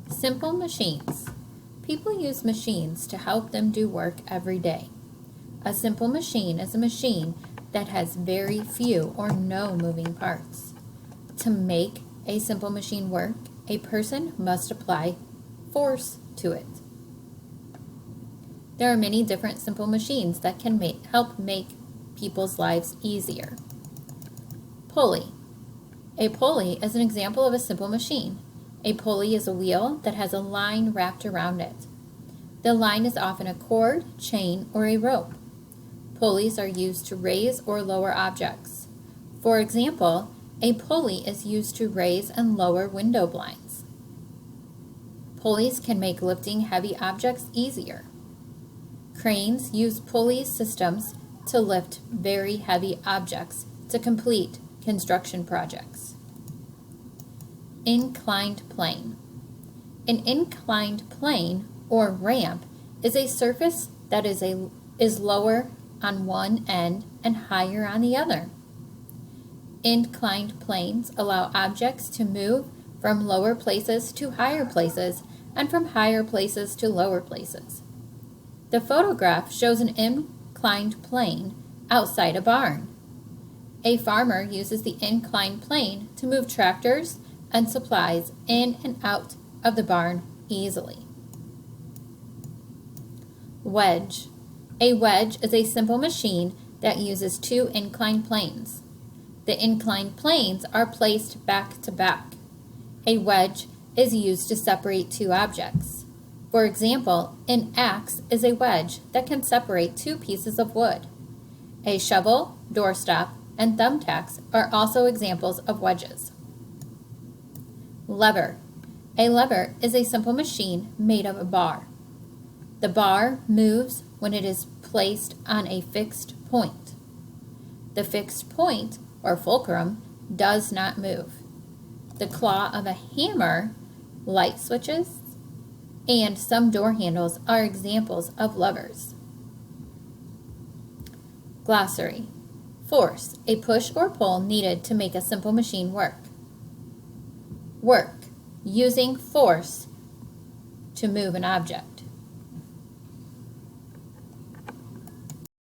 Simple machines. People use machines to help them do work every day. A simple machine is a machine that has very few or no moving parts. To make a simple machine work, a person must apply force to it. There are many different simple machines that can help make people's lives easier. Pulley. A pulley is an example of a simple machine. A pulley is a wheel that has a line wrapped around it. The line is often a cord, chain, or a rope. Pulleys are used to raise or lower objects. For example, a pulley is used to raise and lower window blinds. Pulleys can make lifting heavy objects easier. Cranes use pulley systems to lift very heavy objects to complete construction projects. Inclined plane. An inclined plane or ramp is a surface that is lower on one end and higher on the other. Inclined planes allow objects to move from lower places to higher places and from higher places to lower places. The photograph shows an inclined plane outside a barn. A farmer uses the inclined plane to move tractors and supplies in and out of the barn easily. Wedge. A wedge is a simple machine that uses two inclined planes. The inclined planes are placed back to back. A wedge is used to separate two objects. For example, an axe is a wedge that can separate two pieces of wood. A shovel, doorstop, and thumbtacks are also examples of wedges. Lever. A lever is a simple machine made of a bar. The bar moves when it is placed on a fixed point. The fixed point, or fulcrum, does not move. The claw of a hammer, light switches, and some door handles are examples of levers. Glossary. Force, a push or pull needed to make a simple machine work. Work, using force to move an object.